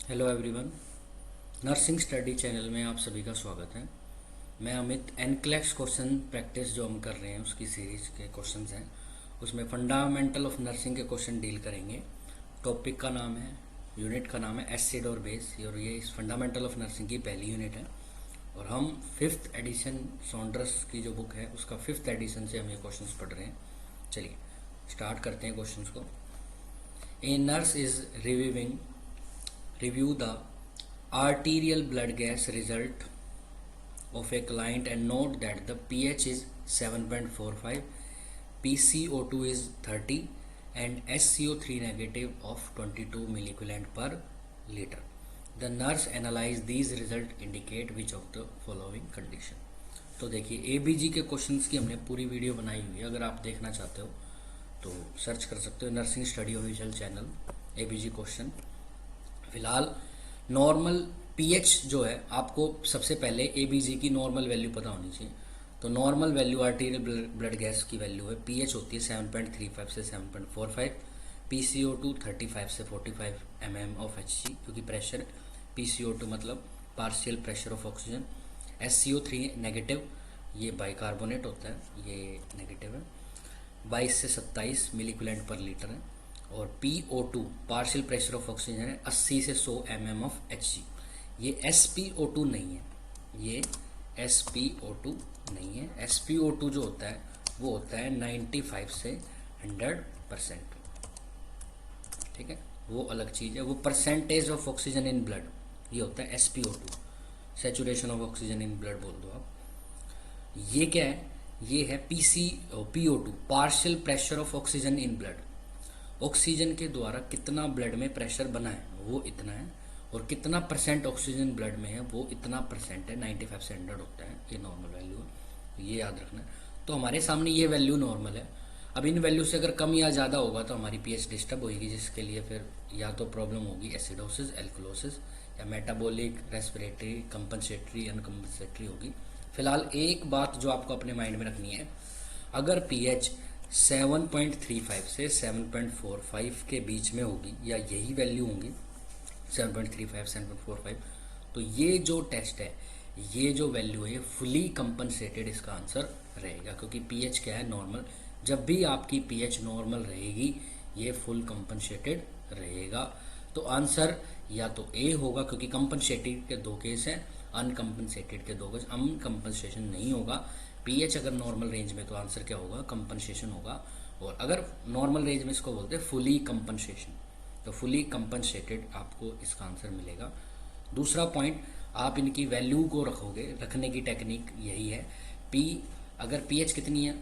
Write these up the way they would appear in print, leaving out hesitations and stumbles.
Hello everyone. Nursing study channel में आप सभी का स्वागत है। मैं अमित। एनक्लेक्स क्वेश्चन प्रैक्टिस जो हम कर रहे हैं उसकी सीरीज के क्वेश्चंस हैं, उसमें फंडामेंटल ऑफ नर्सिंग के क्वेश्चन डील करेंगे। टॉपिक का नाम है, यूनिट का नाम है एसिड और बेस, और ये इस फंडामेंटल ऑफ नर्सिंग की पहली यूनिट है। और हम फिफ्थ एडिशन सॉन्डर्स की जो बुक है उसका फिफ्थ एडिशन से हम ये क्वेश्चंस पढ़ रहे हैं। चलिए स्टार्ट करते हैं क्वेश्चंस को। ए nurse is review the arterial blood gas result of a client and note that the pH is 7.45, PCO2 is 30 and SCO3 negative of 22 milliequivalent per liter. The nurse analyze these result indicate which of the following condition. तो देखिए ABG के questions की हमने पूरी video बनाई हुई है, अगर आप देखना चाहते हो तो सर्च कर सकते हो nursing study official channel ABG question. फिलहाल नॉर्मल पीएच जो है, आपको सबसे पहले एबीजी की नॉर्मल वैल्यू पता होनी चाहिए। तो normal value arterial blood gas की वैल्यू है, पीएच होती है 7.35 से 7.45, पीसीओ2 35 से 45 mm ऑफ एचजी, क्योंकि प्रेशर पीसीओ2 मतलब पार्शियल प्रेशर ऑफ ऑक्सीजन। एससीओ3 नेगेटिव, ये बाइकार्बोनेट होता है, ये नेगेटिव है, 22 से 27 मिलीक्यूलेंट पर लीटर है। और PO2 partial pressure of oxygen है 80 से 100 mm ऑफ Hg। ये SpO2 नहीं है, ये SpO2 नहीं है। SpO2 जो होता है वो होता है 95 से 100%, ठीक है, वो अलग चीज़ है, वो percentage of oxygen in blood, ये होता है SpO2, saturation of oxygen in blood बोल दो आप। ये क्या है, ये है PO2 partial pressure of oxygen in blood. Oxygen के द्वारा कितना ब्लड में प्रेशर बना है वो इतना है, और कितना परसेंट ऑक्सीजन ब्लड में है वो इतना परसेंट है, 95 से 100 होता है, ये नॉर्मल वैल्यू है, ये याद रखना है। तो हमारे सामने ये वैल्यू नॉर्मल है। अब इन वैल्यू से अगर कम या ज़्यादा होगा तो हमारी पीएच डिस्टर्ब होगी, जिसके लिए फिर या तो प्रॉब्लम होगी एसिडोसिस, एल्कलोसिस, या मेटाबॉलिक, रेस्पिरेटरी, कंपनसेटरी, अनकम्पनसेटरी होगी। फिलहाल एक बात जो आपको अपने माइंड में रखनी है, अगर पीएच 7.35 से 7.45 के बीच में होगी या यही वैल्यू होंगी 7.35 7.45, तो ये जो टेस्ट है, ये जो वैल्यू है, फुली कंपनसेटेड इसका आंसर रहेगा, क्योंकि पीएच क्या है, नॉर्मल। जब भी आपकी पीएच नॉर्मल रहेगी ये फुल कंपनसेटेड रहेगा। तो आंसर या तो ए होगा, क्योंकि कंपनसेटेड के दो केस हैं, अनकम्पनसेटेड के दो केस, अनकम्पनसेशन नहीं होगा। पीएच अगर नॉर्मल रेंज में तो आंसर क्या होगा, कंपनसेशन होगा। और अगर नॉर्मल रेंज में इसको बोलते हैं फुली कंपनसेशन, तो फुली कंपनसेटेड आपको इसका आंसर मिलेगा। दूसरा पॉइंट, आप इनकी वैल्यू को रखोगे, रखने की टेक्निक यही है। अगर पीएच कितनी है,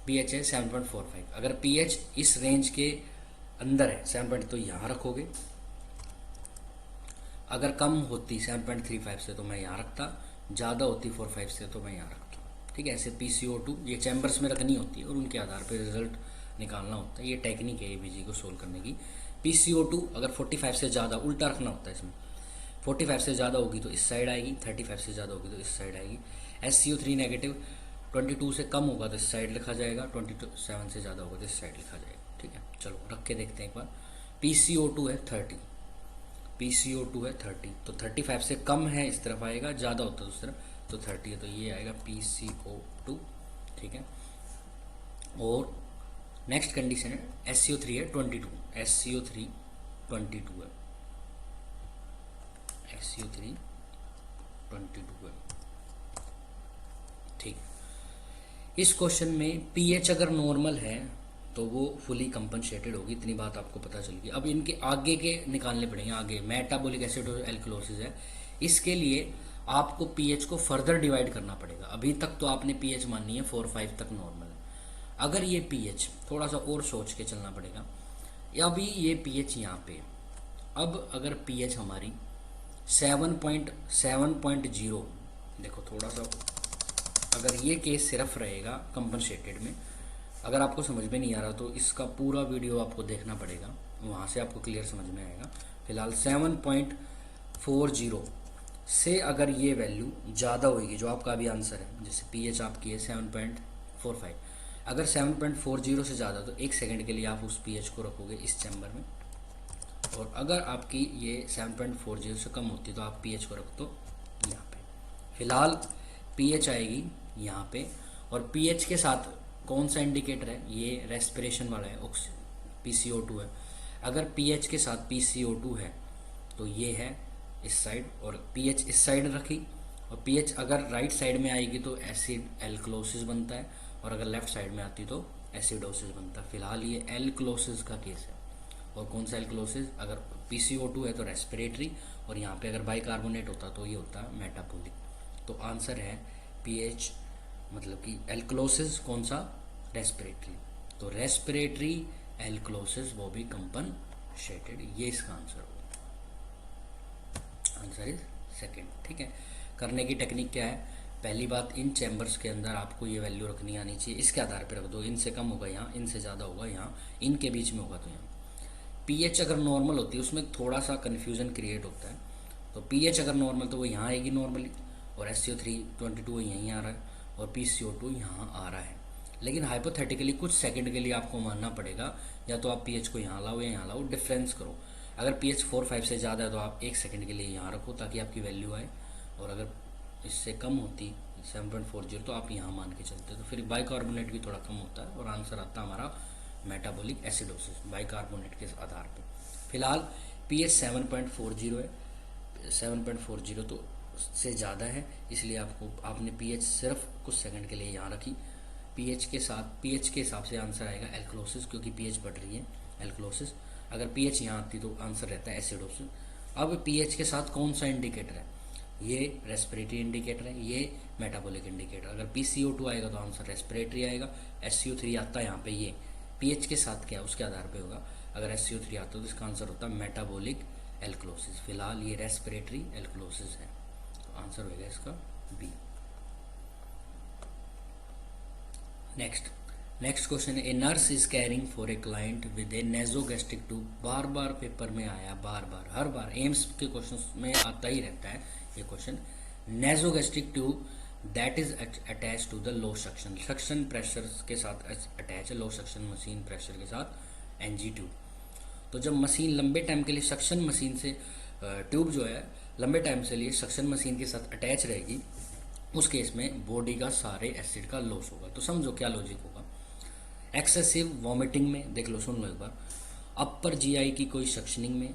पीएच है 7.45, अगर पीएच इस रेंज के अंदर है 7 तो यहाँ रखोगे, अगर कम होती 7.35 से तो मैं यहाँ रखता, ज़्यादा होती 45 से तो मैं यहाँ रखता, ठीक है। ऐसे PCO2 ये चैम्बर्स में रखनी होती है और उनके आधार पर रिजल्ट निकालना होता है, ये टेक्निक है एबीजी को सोल्व करने की। PCO2 अगर 45 से ज़्यादा, उल्टा रखना होता है इसमें, 45 से ज़्यादा होगी तो इस साइड आएगी, 35 से ज़्यादा होगी तो इस साइड आएगी। SCO3 नेगेटिव 22 से कम होगा तो इस साइड लिखा जाएगा, 27 से ज़्यादा होगा तो इस साइड लिखा जाएगा, ठीक है। चलो रख के देखते हैं एक बार। PCO2 है 30, PCO2 है 30, तो 35 से कम है इस तरफ आएगा, ज़्यादा होता है उस तरफ तो 30 है, तो ये आएगा PCO2, ठीक है। और नेक्स्ट कंडीशन है SCO3 है 22, SCO3 22 है, SCO3 22 है, ठीक। इस क्वेश्चन में पीएच अगर नॉर्मल है तो वो फुली कंपनसेटेड होगी, इतनी बात आपको पता चल गई। अब इनके आगे के निकालने पड़ेंगे। आगे मेटाबॉलिक एसिडोसिस, एल्कलोसिस है, इसके लिए आपको पीएच को फर्दर डिवाइड करना पड़ेगा। अभी तक तो आपने पीएच मानी है 4-5 तक नॉर्मल है, अगर ये पीएच थोड़ा सा और सोच के चलना पड़ेगा। अभी ये पीएच यहाँ पे, अब अगर पीएच हमारी 7.0, देखो थोड़ा सा, अगर ये केस सिर्फ रहेगा कंपनसेटेड में, अगर आपको समझ में नहीं आ रहा तो इसका पूरा वीडियो आपको देखना पड़ेगा, वहाँ से आपको क्लियर समझ में आएगा। फिलहाल 7.40 से अगर ये वैल्यू ज़्यादा होगी, जो आपका अभी आंसर है, जैसे पीएच आपकी है 7.45, अगर 7.40 से ज़्यादा तो 1 सेकंड के लिए आप उस पीएच को रखोगे इस चैम्बर में, और अगर आपकी ये 7.40 से कम होती है तो आप पीएच को रख दो यहाँ पे। फिलहाल पीएच आएगी यहाँ पे, और पीएच के साथ कौन सा इंडिकेटर है, ये रेस्पिरेशन वाला है, PCO2 है। अगर पीएच के साथ PCO2 है तो ये है इस साइड, और पीएच इस साइड रखी, और पीएच अगर राइट साइड में आएगी तो एसिड एल्कलोसिस बनता है, और अगर लेफ्ट साइड में आती तो एसिडोसिस बनता है। फिलहाल ये एल्कलोसिस का केस है। और कौन सा एल्कलोसिस, अगर PCO2 है तो रेस्पिरेटरी, और यहाँ पे अगर बाइकार्बोनेट होता तो ये होता मेटाबॉलिक। तो आंसर है पीएच मतलब कि एल्कलोसिस कौन सा, रेस्पिरेटरी। तो रेस्पिरेटरी एल्कलोसिस वो भी कंपनसेटेड, ये इसका आंसर होगा। Answer is second. ठीक है, करने की टेक्निक क्या है, पहली बात इन चैम्बर्स के अंदर आपको ये वैल्यू रखनी आनी चाहिए, इसके आधार पर रख दो। इनसे कम होगा यहाँ, इनसे ज़्यादा होगा यहाँ, इनके बीच में होगा तो यहाँ। पीएच अगर नॉर्मल होती है उसमें थोड़ा सा कन्फ्यूजन क्रिएट होता है। तो पीएच अगर नॉर्मल तो वो यहाँ आएगी नॉर्मली, और SCO3 22 यहीं आ रहा है, और PCO2 यहाँ आ रहा है। लेकिन हाइपोथेटिकली कुछ सेकंड के लिए आपको मानना पड़ेगा, या तो आप पीएच को यहाँ लाओ या यहाँ लाओ, डिफरेंस करो। अगर पीएच 4-5 से ज़्यादा है तो आप 1 सेकंड के लिए यहाँ रखो ताकि आपकी वैल्यू आए, और अगर इससे कम होती 7.40 तो आप यहाँ मान के चलते, तो फिर बाइकार्बोनेट भी थोड़ा कम होता है, और आंसर आता हमारा मेटाबॉलिक एसिडोसिस बाइकार्बोनेट के आधार पर। फिलहाल पीएच 7.40 है, 7.40 तो से ज़्यादा है, इसलिए आपने पीएच सिर्फ कुछ सेकंड के लिए यहाँ रखी। पीएच के हिसाब से आंसर आएगा एल्कलोसिस, क्योंकि पीएच बढ़ रही है, एल्कलोसिस। अगर पीएच यहाँ आती तो आंसर रहता है एसिडोसिस। अब पीएच के साथ कौन सा इंडिकेटर है, ये रेस्पिरेटरी इंडिकेटर है, ये मेटाबॉलिक इंडिकेटर। अगर PCO2 आएगा तो आंसर रेस्पिरेटरी आएगा। SCO3 आता है यहाँ पे, ये पीएच के साथ क्या उसके आधार पे होगा। अगर SCO3 आता तो इसका आंसर होता है मेटाबॉलिक एल्कलोसिस। फिलहाल ये रेस्पिरेटरी एल्कलोसिस है, तो आंसर होगा इसका बी। नेक्स्ट क्वेश्चन है, ए nurse is caring for a client with A nasogastric tube. Bar bar paper में आया, हर बार एम्स के क्वेश्चन में आता ही रहता है ये question. Nasogastric tube that is attach to the low suction pressure के साथ अटैच है, लो सक्शन मशीन प्रेशर के साथ NG ट्यूब। तो जब मशीन लंबे टाइम के लिए सक्शन मशीन से ट्यूब जो है लंबे टाइम से लिए सक्शन मशीन के साथ अटैच रहेगी, उस केस में बॉडी का सारे एसिड का लॉस होगा। तो समझो क्या लॉजिक होगा। एक्सेसिव वॉमिटिंग में, देख लो सुन लो एक बार, अपर GI की कोई सक्शनिंग में,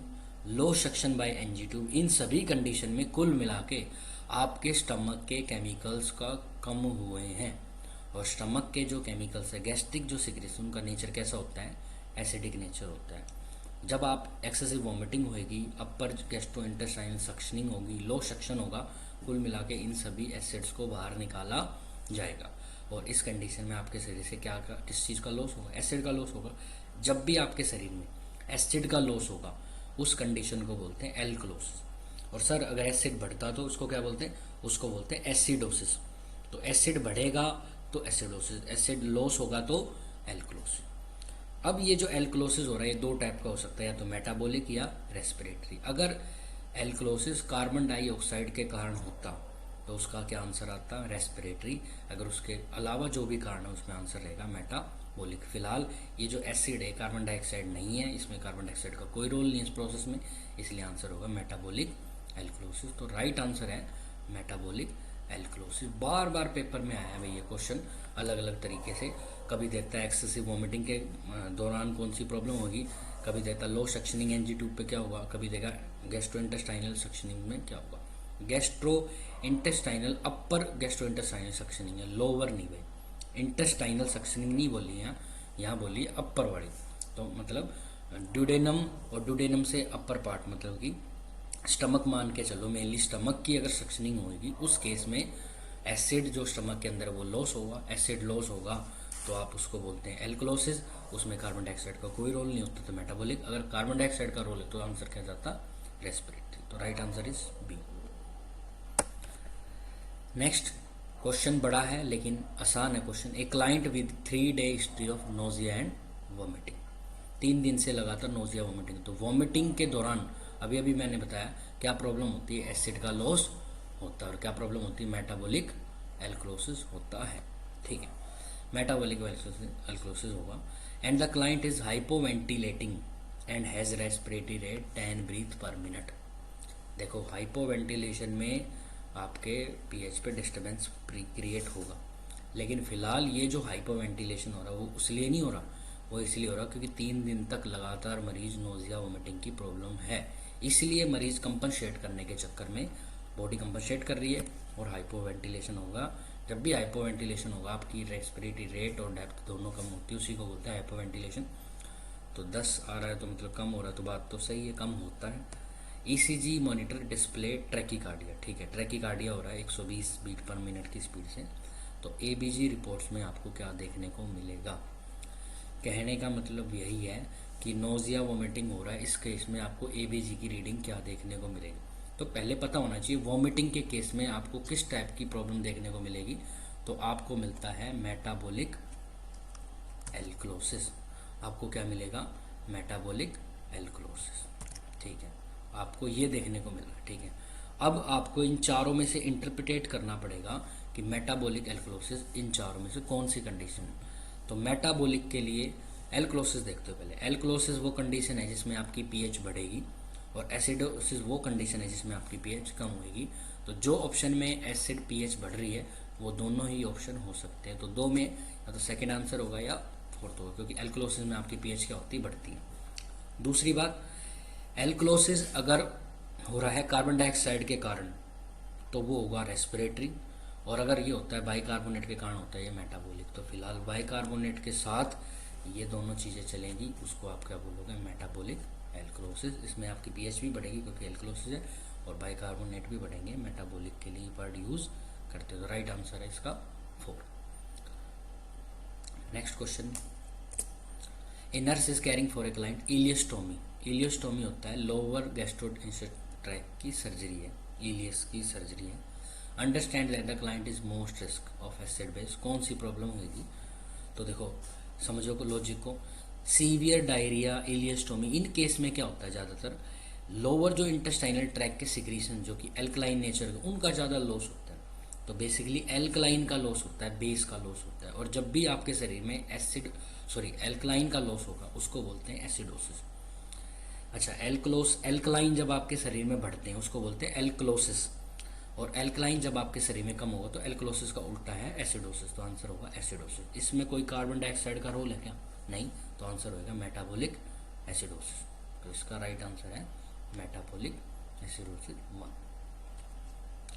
लो सक्शन बाय NG ट्यूब, इन सभी कंडीशन में कुल मिला के आपके स्टमक के केमिकल्स का कम हुए हैं। और स्टमक के जो केमिकल्स है, गैस्ट्रिक जो सिक्रेशन, उनका नेचर कैसा होता है, एसिडिक नेचर होता है। जब आप एक्सेसिव वॉमिटिंग होगी, अपर गैस्ट्रोइंटेस्टाइनल सक्शनिंग होगी, लो सक्शन होगा, कुल मिला के इन सभी एसिड्स को बाहर निकाला जाएगा। और इस कंडीशन में आपके शरीर से किस चीज़ का लॉस होगा, एसिड का लॉस होगा। जब भी आपके शरीर में एसिड का लॉस होगा उस कंडीशन को बोलते हैं एल्कलोसिस। और सर अगर एसिड बढ़ता तो उसको क्या बोलते हैं, उसको बोलते हैं एसिडोसिस। तो एसिड बढ़ेगा तो एसिडोसिस, एसिड लॉस होगा तो एल्कलोसिस। अब ये जो एल्कलोसिस हो रहा है ये दो टाइप का हो सकता है, या तो मेटाबॉलिक या रेस्पिरेटरी। अगर एल्कलोसिस कार्बन डाइऑक्साइड के कारण होता तो उसका क्या आंसर आता, रेस्पिरेटरी। अगर उसके अलावा जो भी कारण है उसमें आंसर रहेगा मेटाबॉलिक। फिलहाल ये जो एसिड है कार्बन डाइऑक्साइड नहीं है, इसमें कार्बन डाइऑक्साइड का कोई रोल नहीं है इस प्रोसेस में, इसलिए आंसर होगा मेटाबॉलिक एल्कलोसिस। तो राइट आंसर है मेटाबॉलिक एल्कलोसिस। बार बार पेपर में आया है भाई ये क्वेश्चन अलग अलग तरीके से। कभी देखता है एक्सेसिव वॉमिटिंग के दौरान कौन सी प्रॉब्लम होगी, कभी देखता लो सक्शनिंग NG ट्यूब पे क्या होगा, कभी देखा गैस्ट्रो इंटेस्टाइनल सक्शनिंग में क्या होगा। गैस्ट्रो इंटेस्टाइनल, अपर गैस्ट्रो इंटेस्टाइनल सक्शनिंग है, लोअर नहीं भाई, इंटेस्टाइनल सक्शनिंग नहीं बोली है यहाँ बोली अपर वाली। तो मतलब ड्यूडेनम, और ड्यूडेनम से अपर पार्ट मतलब कि स्टमक मान के चलो, मेनली स्टमक की अगर सक्शनिंग होगी उस केस में एसिड जो स्टमक के अंदर वो लॉस होगा, एसिड लॉस होगा तो आप उसको बोलते हैं एल्कलोसिस। उसमें कार्बन डाइऑक्साइड का कोई रोल नहीं होता तो मेटाबॉलिक। अगर कार्बन डाइऑक्साइड का रोल है तो आंसर क्या जाता, रेस्पिरेटरी। तो right answer is B. Next question बड़ा है लेकिन आसान है question. A client with 3 day history of nausea and vomiting, 3 दिन से लगातार नोजिया वॉमिटिंग। तो वॉमिटिंग के दौरान अभी अभी मैंने बताया क्या प्रॉब्लम होती है, एसिड का लॉस होता है, और क्या प्रॉब्लम होती है, मेटाबॉलिक एल्कलोसिस होता है। ठीक है, मेटाबॉलिक एल्कलोसिस होगा। And the client is hypoventilating and has respiratory rate 10 breath per minute. देखो हाइपोवेंटिलेशन में आपके पीएच पे डिस्टर्बेंस क्रिएट होगा, लेकिन फ़िलहाल ये जो हाइपोवेंटिलेशन हो रहा है वो इसलिए नहीं हो रहा, वो इसलिए हो रहा क्योंकि 3 दिन तक लगातार मरीज नोज़िया वोमिटिंग की प्रॉब्लम है, इसलिए मरीज कंपनसेट करने के चक्कर में बॉडी कंपनसेट कर रही है और हाइपोवेंटिलेशन होगा। जब भी हाइपोवेंटिलेशन होगा आपकी रेस्पिरेटरी रेट और डेप्थ दोनों कम होती है, उसी को बोलते हैं हाइपोवेंटिलेशन। तो 10 आ रहा है तो मतलब कम हो रहा है, तो बात तो सही है, कम होता है। ईसीजी मॉनिटर डिस्प्ले ट्रैकीकार्डिया, ठीक है, ट्रैकीकार्डिया हो रहा है 120 बीट पर मिनट की स्पीड से। तो एबीजी रिपोर्ट्स में आपको क्या देखने को मिलेगा? कहने का मतलब यही है कि नोज़िया वोमिटिंग हो रहा है, इस केस में आपको एबीजी की रीडिंग क्या देखने को मिलेगी। तो पहले पता होना चाहिए वोमिटिंग के केस में आपको किस टाइप की प्रॉब्लम देखने को मिलेगी। तो आपको मिलता है मेटाबॉलिक एल्कलोसिस। आपको क्या मिलेगा? मेटाबॉलिक एल्कलोसिस, ठीक है, आपको ये देखने को मिला, ठीक है। अब आपको इन चारों में से इंटरप्रिटेट करना पड़ेगा कि मेटाबॉलिक एल्कलोसिस इन चारों में से कौन सी कंडीशन है। तो मेटाबॉलिक के लिए एल्कलोसिस देखते हो। पहले एल्कलोसिस वो कंडीशन है जिसमें आपकी पीएच बढ़ेगी, और एसिडोसिस वो कंडीशन है जिसमें आपकी पीएच कम होगी। तो जो ऑप्शन में एसिड पीएच बढ़ रही है वो दोनों ही ऑप्शन हो सकते हैं। तो दो में या तो सेकेंड आंसर होगा या फोर्थ होगा, क्योंकि एल्कलोसिस में आपकी पीएच क्या होती है? बढ़ती है। दूसरी बात, एल्कलोसिस अगर हो रहा है कार्बन डाइऑक्साइड के कारण तो वो होगा रेस्पिरेटरी, और अगर ये होता है बाइकार्बोनेट के कारण होता है ये मेटाबॉलिक। तो फिलहाल बाइकार्बोनेट के साथ ये दोनों चीज़ें चलेंगी, उसको आप क्या बोलोगे? Metabolic alkalosis. इसमें आपकी पीएच भी बढ़ेगी क्योंकि एल्कलोसिस है, और बाइकार्बोनेट भी बढ़ेंगे। मेटाबॉलिक के लिए वर्ड यूज़ करते हो। तो राइट आंसर है इसका 4। Next question, A nurse is caring for a client ileostomy. Ileostomy होता है लोअर गैस्ट्रोइंटेस्टाइनल ट्रैक्ट की सर्जरी है, इलियस की सर्जरी है। Understand that the client is most risk of acid base. कौन सी प्रॉब्लम होगी? तो देखो समझो को लॉजिक को, severe diarrhoea, ileostomy, in case में क्या होता है? ज़्यादातर लोअर जो इंटेस्टाइनल ट्रैक के सिक्रीशन जो कि एल्कलाइन नेचर के, उनका ज़्यादा लॉस होता है। तो बेसिकली एल्कलाइन का लॉस होता है, बेस का लॉस होता है। और जब भी आपके शरीर में एल्कलाइन का लॉस होगा उसको बोलते हैं एसिडोसिस। अच्छा, एल्कलाइन जब आपके शरीर में बढ़ते हैं उसको बोलते हैं एल्कलोसिस, और एल्कलाइन जब आपके शरीर में कम होगा तो एल्कलोसिस का उल्टा है एसिडोसिस। तो आंसर होगा एसिडोसिस। इसमें कोई कार्बन डाइऑक्साइड का रोल है क्या? नहीं, तो आंसर होगा मेटाबॉलिक एसिडोसिस। तो इसका राइट आंसर है मेटाबॉलिक एसिडोसिस 1।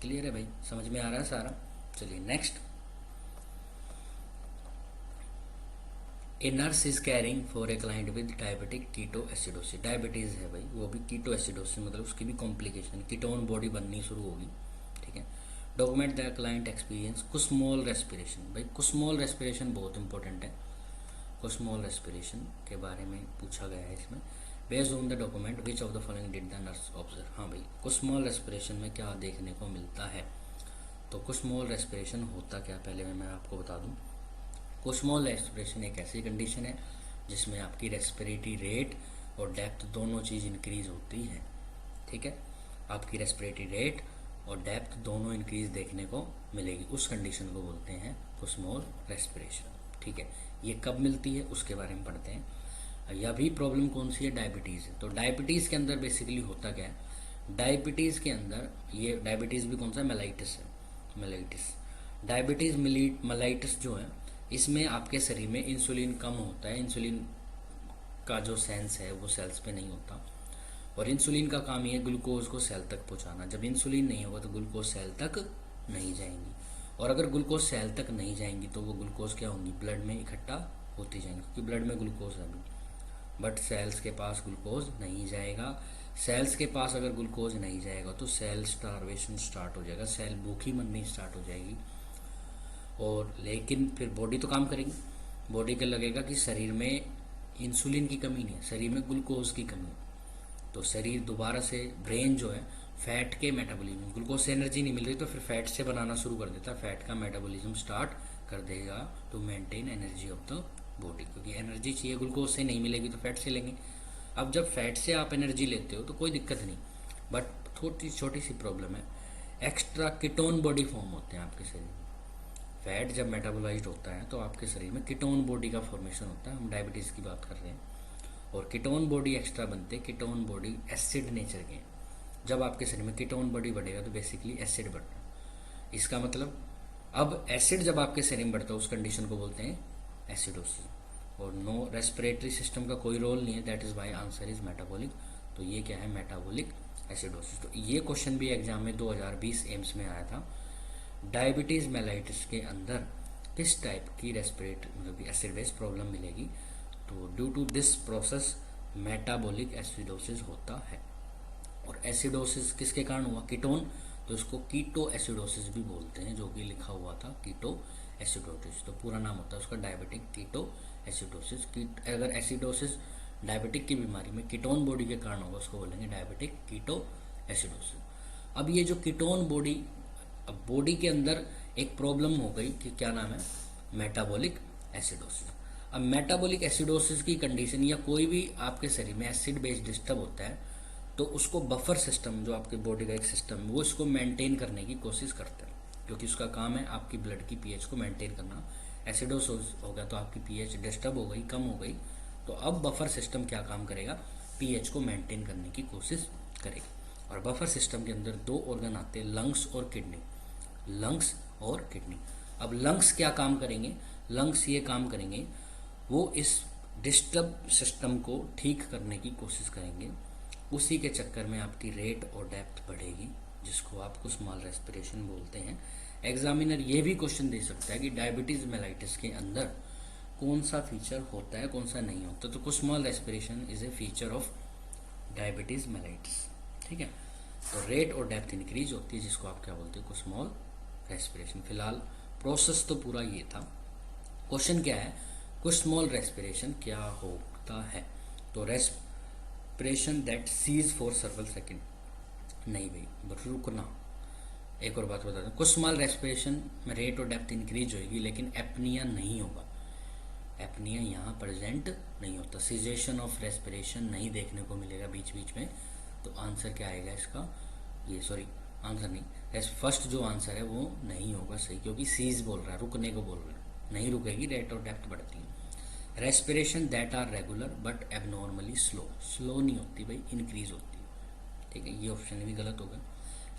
क्लियर है भाई? समझ में आ रहा है सारा? चलिए next, a nurse is caring for a client with diabetic keto acidosis. Diabetes है भाई, वो भी कीटो एसिडोसिस, मतलब उसकी भी कॉम्प्लिकेशन, कीटोन बॉडी बननी शुरू होगी, ठीक है। Document the client experience Kussmaul respiration. भाई कुस्मोल रेस्पिरेशन बहुत इंपॉर्टेंट है, कुस्मोल रेस्पिरेशन के बारे में पूछा गया है इसमें। Based on the document which of the following did the nurse observe. हाँ भाई, कुस्मोल रेस्पिरेशन में क्या देखने को मिलता है? तो कुस्मोल रेस्पिरेशन होता क्या, पहले मैं आपको बता दूं। कुस्मोल रेस्पिरेशन एक ऐसी कंडीशन है जिसमें आपकी रेस्पिरेटरी रेट और डेप्थ दोनों चीज़ इंक्रीज होती है, ठीक है। आपकी रेस्पिरेटरी रेट और डेप्थ दोनों इंक्रीज देखने को मिलेगी, उस कंडीशन को बोलते हैं कुस्मोल रेस्पिरेशन, ठीक है। ये कब मिलती है उसके बारे में पढ़ते हैं। यह भी प्रॉब्लम कौन सी है? डायबिटीज़ है। तो डायबिटीज़ के अंदर बेसिकली होता क्या है? डायबिटीज़ के अंदर, ये डायबिटीज़ भी कौन सा? मेलाइटिस है, मेलाइटिस। डायबिटीज़ मेलाइटिस जो है, इसमें आपके शरीर में इंसुलिन कम होता है। इंसुलिन का जो सेंस है वो सेल्स पे नहीं होता, और इंसुलिन का काम ही है ग्लूकोज को सेल तक पहुंचाना। जब इंसुलिन नहीं होगा तो ग्लूकोज सेल तक नहीं जाएंगी, और अगर ग्लूकोज सेल तक नहीं जाएंगी तो वो ग्लूकोज क्या होंगी? ब्लड में इकट्ठा होती जाएंगी, क्योंकि ब्लड में ग्लूकोज है अभी, बट सेल्स के पास ग्लूकोज नहीं जाएगा। सेल्स के पास अगर ग्लूकोज नहीं जाएगा तो सेल स्टार्वेशन स्टार्ट हो जाएगा, सेल भूखी मरनी स्टार्ट हो जाएगी। और लेकिन फिर बॉडी तो काम करेगी, बॉडी को लगेगा कि शरीर में इंसुलिन की कमी नहीं है, शरीर में ग्लूकोज की कमी है। तो शरीर दोबारा से, ब्रेन जो है, फैट के मेटाबॉलिज्म, ग्लूकोज से एनर्जी नहीं मिल रही तो फिर फैट से बनाना शुरू कर देता है, फैट का मेटाबॉलिज्म स्टार्ट कर देगा to maintain energy of the body, क्योंकि एनर्जी चाहिए, ग्लूकोज से नहीं मिलेगी तो फैट से लेंगे। अब जब फैट से आप एनर्जी लेते हो तो कोई दिक्कत नहीं, बट थोड़ी छोटी सी प्रॉब्लम है, एक्स्ट्रा कीटोन बॉडी फॉर्म होते हैं आपके शरीर में। फैट जब मेटाबोलाइज्ड होता है तो आपके शरीर में कीटोन बॉडी का फॉर्मेशन होता है, हम डायबिटीज़ की बात कर रहे हैं। और कीटोन बॉडी एक्स्ट्रा बनते हैं, कीटोन बॉडी एसिड नेचर के। जब आपके शरीर में कीटोन बॉडी बढ़ेगा तो बेसिकली एसिड बढ़ना, इसका मतलब अब एसिड जब आपके शरीर में बढ़ता है उस कंडीशन को बोलते हैं एसिडोसिस। और नो रेस्पिरेटरी सिस्टम का कोई रोल नहीं है, that is why answer is metabolic. तो ये क्या है, मेटाबॉलिक एसिडोसिस। तो ये क्वेश्चन भी एग्जाम में 2020 एम्स में आया था। डायबिटीज मेलाइटिस के अंदर किस टाइप की रेस्पिरेटरी मतलब एसिड बेस प्रॉब्लम मिलेगी, तो due to this process metabolic acidosis होता है। और एसिडोसिस किसके कारण हुआ, कीटोन, तो इसको कीटो एसिडोसिस भी बोलते हैं, जो कि लिखा हुआ था कीटो एसिडोसिस। तो पूरा नाम होता है उसका डायबिटिक कीटो एसिडोसिस। अगर एसिडोसिस डायबिटिक की बीमारी में कीटोन बॉडी के कारण होगा उसको बोलेंगे डायबिटिक कीटो एसिडोसिस। अब ये जो कीटोन बॉडी, अब बॉडी के अंदर एक प्रॉब्लम हो गई कि क्या नाम है, मेटाबॉलिक एसिडोसिस। अब मेटाबॉलिक एसिडोसिस की कंडीशन या कोई भी आपके शरीर में एसिड बेस डिस्टर्ब होता है तो उसको बफर सिस्टम, जो आपके बॉडी का एक सिस्टम है, वो इसको मेंटेन करने की कोशिश करता है, क्योंकि उसका काम है आपकी ब्लड की पीएच को मेंटेन करना। एसिडोसिस हो गया तो आपकी पीएच डिस्टर्ब हो गई, कम हो गई, तो अब बफर सिस्टम क्या काम करेगा, पीएच को मेंटेन करने की कोशिश करेगा। और बफर सिस्टम के अंदर दो ऑर्गन आते हैं, लंग्स और किडनी, लंग्स और किडनी। अब लंग्स क्या काम करेंगे, लंग्स ये काम करेंगे, वो इस डिस्टर्ब सिस्टम को ठीक करने की कोशिश करेंगे। उसी के चक्कर में आपकी रेट और डेप्थ बढ़ेगी, जिसको आप स्मॉल रेस्पिरेशन बोलते हैं। एग्जामिनर ये भी क्वेश्चन दे सकता है कि डायबिटीज मेलाइटिस के अंदर कौन सा फीचर होता है, कौन सा नहीं होता। तो small respiration is a feature of diabetes mellitus, ठीक है। तो रेट और डेप्थ इंक्रीज होती है, जिसको आप क्या बोलते हैं, स्मॉल रेस्पिरेशन। फिलहाल प्रोसेस तो पूरा ये था। क्वेश्चन क्या है, स्मॉल रेस्पिरेशन क्या होता है। तो respiration that cease for several second, नहीं भाई, बट रुकना। एक और बात बता दूं, स्मॉल रेस्पिरेशन में रेट और डेप्थ इंक्रीज होगी, लेकिन एपनिया नहीं होगा। एपनिया यहाँ प्रेजेंट नहीं होता, सीजेशन ऑफ रेस्पिरेशन नहीं देखने को मिलेगा बीच बीच में। तो आंसर क्या आएगा इसका, ये सॉरी आंसर नहीं, फर्स्ट जो आंसर है वो नहीं होगा सही, क्योंकि सीज बोल रहा है, रुकने को बोल रहा है, नहीं रुकेगी, रेट और डेप्थ बढ़ती है। Respiration that are regular but abnormally slow, slow नहीं होती भाई, इंक्रीज होती है, ठीक है, ये ऑप्शन भी गलत होगा।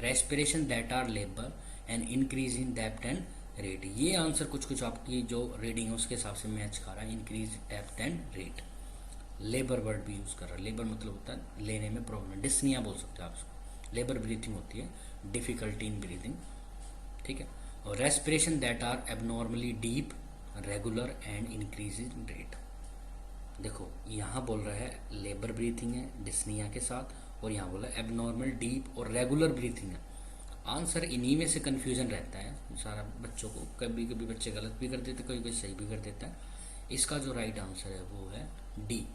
Respiration that are labour and increase in depth and rate, ये आंसर कुछ कुछ आपकी जो रीडिंग है उसके हिसाब से मैच खा रहा है, increase depth and rate. Labour word भी यूज़ कर रहा है, लेबर मतलब होता है लेने में प्रॉब्लम, डिस्निया बोल सकते हैं आप उसको। लेबर ब्रीथिंग होती है, डिफिकल्टी इन ब्रीथिंग, ठीक है। और respiration that are abnormally deep, regular and increase in rate. देखो यहाँ बोल रहा है लेबर ब्रीथिंग है डिस्निया के साथ, और यहाँ बोला एबनॉर्मल डीप और रेगुलर ब्रीथिंग है। आंसर इन्हीं में से कन्फ्यूजन रहता है सारा बच्चों को, कभी कभी बच्चे गलत भी कर देते, कभी कभी सही भी कर देता है। इसका जो राइट आंसर है वो है डी,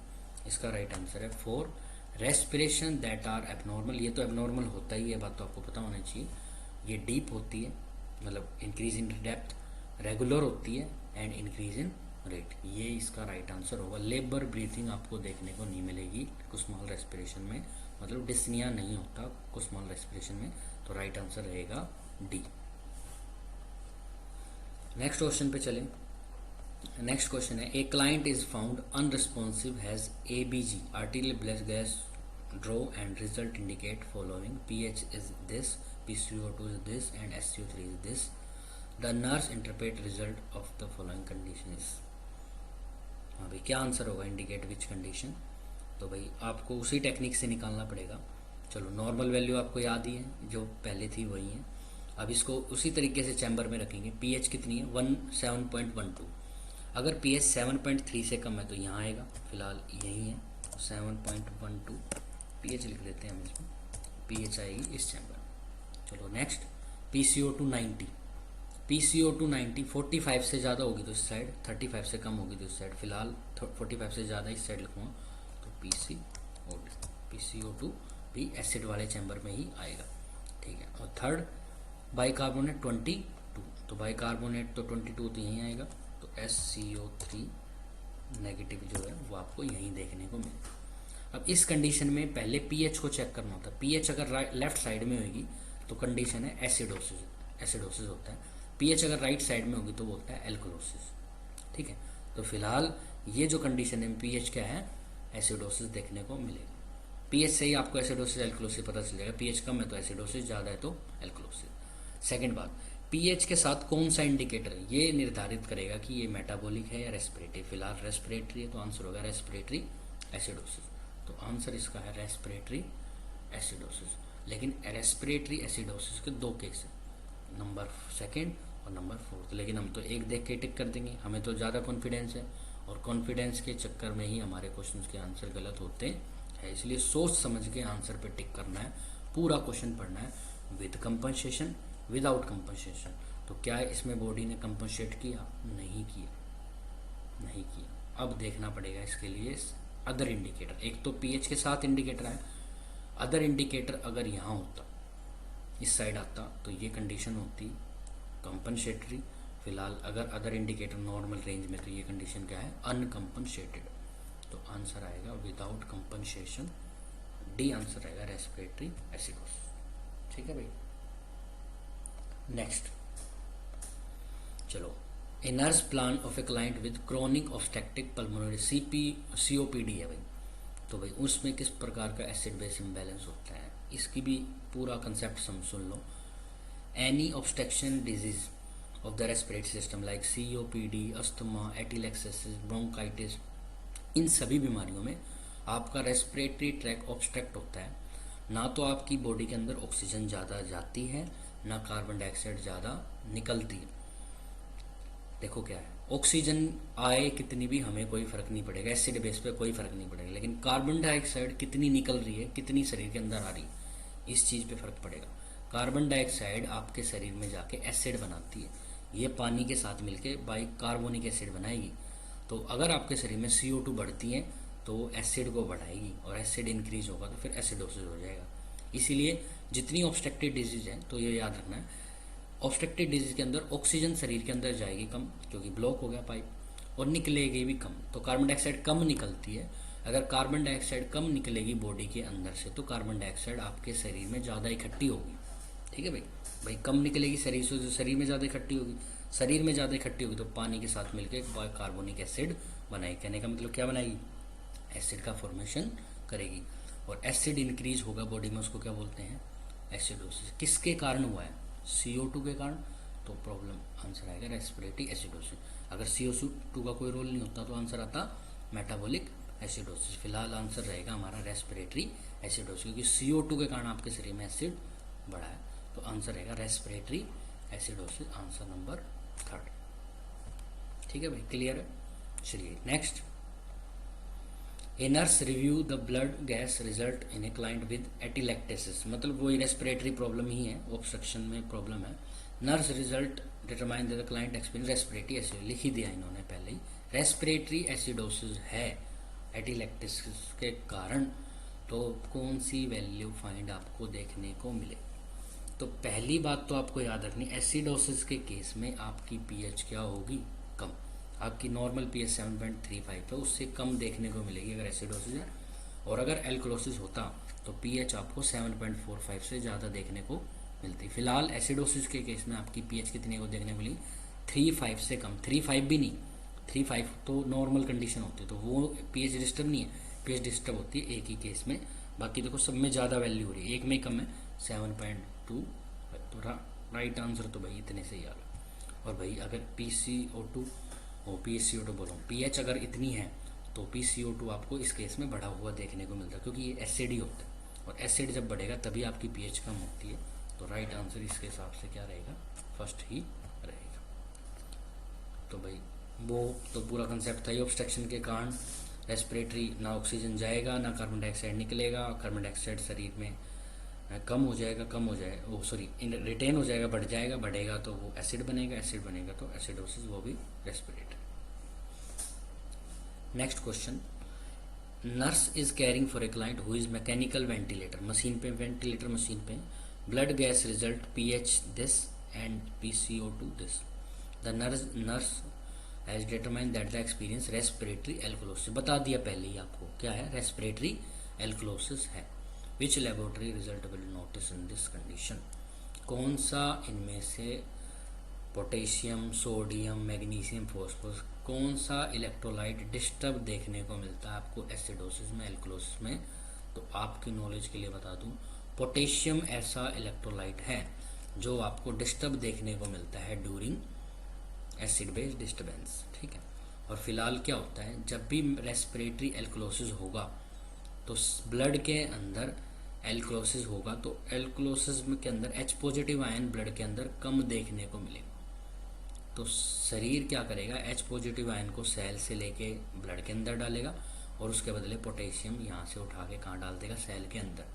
इसका राइट आंसर है 4, रेस्पिरेशन दैट आर एबनॉर्मल। ये तो एबनॉर्मल होता ही है, बात तो आपको पता होना चाहिए। ये डीप होती है, मतलब इंक्रीज इन डेप्थ, रेगुलर होती है एंड इंक्रीज इन रेट, ये इसका राइट आंसर होगा। लेबर ब्रीथिंग आपको देखने को नहीं मिलेगी स्मॉल रेस्पिरेशन में, मतलब डिस्निया नहीं होता स्मॉल रेस्पिरेशन में, तो राइट आंसर रहेगा डी। नेक्स्ट क्वेश्चन पे चलें। नेक्स्ट क्वेश्चन है, a client is found unresponsive has ABG arterial blood gas draw and result indicate following, pH is this, PCO2 is this and SCO3 is this. The nurse interpret result of the following condition is. हाँ भाई, क्या answer होगा, indicate which condition. तो भाई आपको उसी technique से निकालना पड़ेगा। चलो नॉर्मल वैल्यू आपको याद ही है, जो पहले थी वही है। अब इसको उसी तरीके से चैम्बर में रखेंगे। पीएच कितनी है, 7.12। अगर पीएच 7.3 से कम है तो यहाँ आएगा, फिलहाल यही है 7.12। पीएच लिख देते हैं हम इसमें, पीएच आएगी इस चैम्बर। चलो नेक्स्ट, PCO2 90, PCO2 90 45 से ज़्यादा होगी तो इस साइड, 35 से कम होगी तो इस साइड। फिलहाल 45 से ज़्यादा इस साइड लिखूँगा, तो PCO2 भी एसिड वाले चैम्बर में ही आएगा, ठीक है। और थर्ड बाइकार्बोनेट 22, तो बाइकार्बोनेट तो 22 तो यहीं आएगा, तो SCO3 नेगेटिव जो है वो आपको यहीं देखने को मिलेगा। अब इस कंडीशन में पहले पीएच को चेक करना होता है। पीएच अगर लेफ्ट साइड में होगी तो कंडीशन है एसिडोसिस, एसिडोसिस होता है। पीएच अगर राइट साइड में होगी तो बोलता है एल्कलोसिस, ठीक है। तो फिलहाल ये जो कंडीशन है पीएच क्या है, एसिडोसिस देखने को मिलेगा। पीएच से ही आपको एसिडोसिस एल्कलोसिस पता चल जाएगा। पीएच कम है तो एसिडोसिस, ज़्यादा है तो एल्कलोसिस। सेकंड बात, पीएच के साथ कौन सा इंडिकेटर है ये निर्धारित करेगा कि ये मेटाबॉलिक है या रेस्पिरेटरी। फिलहाल रेस्पिरेटरी है तो आंसर होगा रेस्पिरेटरी एसिडोसिस। तो आंसर इसका है रेस्पिरेटरी एसिडोसिस। लेकिन रेस्पिरेटरी एसिडोसिस के दो केस हैं, नंबर सेकंड और नंबर फोर्थ। लेकिन हम तो एक देख के टिक कर देंगे, हमें तो ज़्यादा कॉन्फिडेंस है, और कॉन्फिडेंस के चक्कर में ही हमारे क्वेश्चन के आंसर गलत होते हैं। इसलिए सोच समझ के आंसर पे टिक करना है, पूरा क्वेश्चन पढ़ना है, विद कंपनसेशन विदाउट कंपनसेशन। तो क्या इसमें बॉडी ने कंपनसेट किया? नहीं किया, नहीं किया। अब देखना पड़ेगा इसके लिए अदर इंडिकेटर। एक तो पीएच के साथ इंडिकेटर है, अदर इंडिकेटर अगर यहाँ होता, इस साइड आता, तो ये कंडीशन होती कंपनसेटरी। फिलहाल अगर अदर इंडिकेटर नॉर्मल रेंज में, तो ये कंडीशन क्या है? अनकंपनसेटेड। तो आंसर आएगा विदाउट कंपनसेशन, डी आंसर आएगा रेस्पिरेटरी एसिडोसिस। ठीक है भाई। नेक्स्ट चलो, a nurse plan of A client with chronic obstructive pulmonary COPD है भाई। तो भाई उसमें किस प्रकार का एसिड बेस इम्बैलेंस होता है, इसकी भी पूरा कंसेप्ट सुन लो। Any obstruction disease of the respiratory system like COPD, asthma, atelectasis, bronchitis, इन सभी बीमारियों में आपका रेस्पिरेटरी ट्रैक ऑब्स्ट्रक्ट होता है। ना तो आपकी बॉडी के अंदर ऑक्सीजन ज़्यादा जाती है, ना कार्बन डाइऑक्साइड ज़्यादा निकलती है। देखो क्या है, ऑक्सीजन आए कितनी भी हमें कोई फर्क नहीं पड़ेगा, एसिड बेस पे कोई फर्क नहीं पड़ेगा। लेकिन कार्बन डाइऑक्साइड कितनी निकल रही है, कितनी शरीर के अंदर आ रही है, इस चीज़ पे फर्क पड़ेगा। कार्बन डाइऑक्साइड आपके शरीर में जाके एसिड बनाती है, ये पानी के साथ मिलके बाई कार्बोनिक एसिड बनाएगी। तो अगर आपके शरीर में CO2 बढ़ती है तो वो एसिड को बढ़ाएगी, और एसिड इंक्रीज होगा तो फिर एसिडोसिस हो जाएगा। इसीलिए जितनी ऑब्स्ट्रक्टिव डिजीज है, तो ये याद रखना है, ऑब्स्ट्रक्टिव डिजीज के अंदर ऑक्सीजन शरीर के अंदर जाएगी कम, क्योंकि ब्लॉक हो गया पाइप, और निकलेगी भी कम। तो कार्बन डाइऑक्साइड कम निकलती है। अगर कार्बन डाइऑक्साइड कम निकलेगी बॉडी के अंदर से, तो कार्बन डाइऑक्साइड आपके शरीर में ज़्यादा इकट्ठी होगी। ठीक है भाई। भाई कम निकलेगी शरीर से, जो शरीर में ज़्यादा इकट्ठी होगी, शरीर में ज़्यादा इकट्ठी होगी तो पानी के साथ मिलकर कार्बोनिक एसिड बनाएगी। कहने का मतलब क्या बनाएगी? एसिड का फॉर्मेशन करेगी। और एसिड इंक्रीज होगा बॉडी में, उसको क्या बोलते हैं? एसिडोसिस। किसके कारण हुआ है? CO2 के कारण। तो प्रॉब्लम आंसर आएगा रेस्पिरेटरी एसिडोसिस। अगर CO2 का कोई रोल नहीं होता तो आंसर आता मेटाबॉलिक एसिडोसिस। फिलहाल आंसर रहेगा हमारा रेस्पिरेटरी एसिडोसिस, क्योंकि CO2 के कारण आपके शरीर में एसिड बढ़ा है। तो आंसर रहेगा रेस्पिरेटरी एसिडोसिस, आंसर नंबर 3। ठीक है भाई, क्लियर है। चलिए next, a nurse review the blood gas result in a client with atelectasis. मतलब वही रेस्पिरेटरी प्रॉब्लम ही है, ऑब्स्ट्रक्शन में प्रॉब्लम है। Nurse result determine the client experience respiratory acid, लिख ही दिया इन्होंने पहले ही। रेस्पिरेटरी एसिडोसिस है एटिलेक्टेसिस के कारण, तो कौन सी वैल्यू फाइंड आपको देखने को मिले? तो पहली बात तो आपको याद रखनी, एसिडोसिस के केस में आपकी पीएच क्या होगी? कम। आपकी नॉर्मल पीएच 7.35 है, उससे कम देखने को मिलेगी अगर एसिडोसिस है। और अगर एल्कलोसिस होता तो पीएच आपको 7.45 से ज़्यादा देखने को मिलती। फिलहाल एसिडोसिस के केस में आपकी पीएच कितने को देखने को मिली? 3.5 से कम। 3.5 भी नहीं, 3.5 तो नॉर्मल कंडीशन होती है, तो वो पीएच डिस्टर्ब नहीं है। पीएच डिस्टर्ब होती है एक ही केस में, बाकी देखो सब में ज़्यादा वैल्यू हो रही है, एक में कम है 7.2। तो राइट आंसर तो भाई इतने से ही आ रहा। और भाई अगर PCO2 और PCO2 बोलो, पीएच अगर इतनी है तो PCO2 आपको इस केस में बढ़ा हुआ देखने को मिलता है, क्योंकि ये एसिड ही होता है, और एसिड जब बढ़ेगा तभी आपकी पीएच कम होती है। तो राइट आंसर इसके हिसाब से क्या रहेगा? फर्स्ट ही रहेगा। तो भाई वो तो पूरा कंसेप्ट था ही, ऑब्स्ट्रक्शन के कारण रेस्पिरेटरी, ना ऑक्सीजन जाएगा ना कार्बन डाइऑक्साइड निकलेगा, कार्बन डाइऑक्साइड शरीर में कम हो जाएगा, वो सॉरी रिटेन हो जाएगा, बढ़ेगा तो वो एसिड बनेगा तो एसिडोसिस, वो भी respiratory. Next question, nurse is caring for a client who is mechanical ventilator, ventilator machine पे, blood gas result pH this and PCO2 this. The nurse has determine that the experience respiratory alkalosis. बता दिया पहले ही आपको क्या है, respiratory alkalosis है। Which laboratory result will notice in this condition? कौन सा इनमें से पोटेशियम, सोडियम, मैग्नीशियम, फॉस्फोरस कौन सा इलेक्ट्रोलाइट डिस्टर्ब देखने को मिलता है आपको एसिडोसिस में, एल्कलोसिस में? तो आपकी नॉलेज के लिए बता दूं, पोटेशियम ऐसा इलेक्ट्रोलाइट है जो आपको डिस्टर्ब देखने को मिलता है ड्यूरिंग एसिड बेस डिस्टर्बेंस, ठीक है। और फिलहाल क्या होता है, जब भी रेस्पिरेटरी एल्कलोसिस होगा तो ब्लड के अंदर एल्कलोसिस होगा, तो एल्कलोसिस के अंदर H पॉजिटिव आयन ब्लड के अंदर कम देखने को मिलेगा। तो शरीर क्या करेगा, H पॉजिटिव आयन को सेल से लेके ब्लड के अंदर डालेगा और उसके बदले पोटेशियम यहाँ से उठा के कहाँ डाल देगा, सेल के अंदर।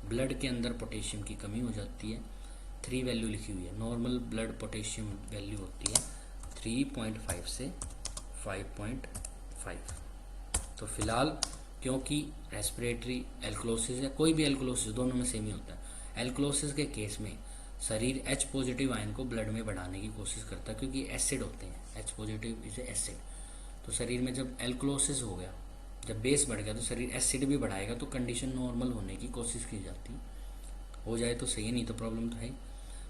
ब्लड के अंदर पोटेशियम की कमी हो जाती है। 3 वैल्यू लिखी हुई है, नॉर्मल ब्लड पोटेशियम वैल्यू होती है 3.5 से 5.5। तो फिलहाल क्योंकि रेस्पिरेटरी एल्कलोसिस है, कोई भी एल्कलोसिस, दोनों में सेम ही होता है। एल्कलोसिस के केस में शरीर H पॉजिटिव आयन को ब्लड में बढ़ाने की कोशिश करता है, क्योंकि एसिड होते हैं, H पॉजिटिव इज एसिड। तो शरीर में जब एल्कलोसिस हो गया, जब बेस बढ़ गया, तो शरीर एसिड भी बढ़ाएगा, तो कंडीशन नॉर्मल होने की कोशिश की जाती है। हो जाए तो सही, नहीं तो प्रॉब्लम तो है।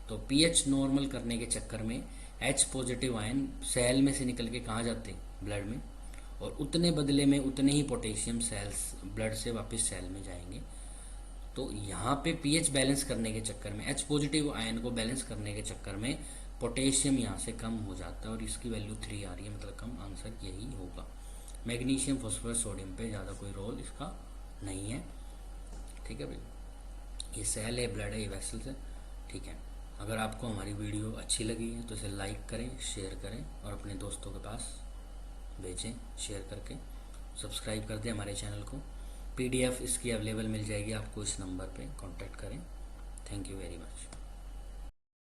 तो पीएच नॉर्मल करने के चक्कर में H पॉजिटिव आयन सेल में से निकल के कहाँ जाते हैं, ब्लड में, और उतने बदले में उतने ही पोटेशियम सेल्स ब्लड से वापस सेल में जाएंगे। तो यहाँ पे पीएच बैलेंस करने के चक्कर में, H पॉजिटिव आयन को बैलेंस करने के चक्कर में पोटेशियम यहाँ से कम हो जाता है और इसकी वैल्यू 3 आ रही है, मतलब कम। आंसर यही होगा। मैग्नीशियम, फॉस्फोरस, सोडियम पे ज़्यादा कोई रोल इसका नहीं है, ठीक है भाई। ये सेल है, ब्लड है, ये वेसल्स है, ठीक है। अगर आपको हमारी वीडियो अच्छी लगी है तो इसे लाइक करें, शेयर करें और अपने दोस्तों के पास भेजें शेयर करके। सब्सक्राइब कर दें हमारे चैनल को। PDF इसकी अवेलेबल मिल जाएगी आपको, इस नंबर पे कांटेक्ट करें। Thank you very much.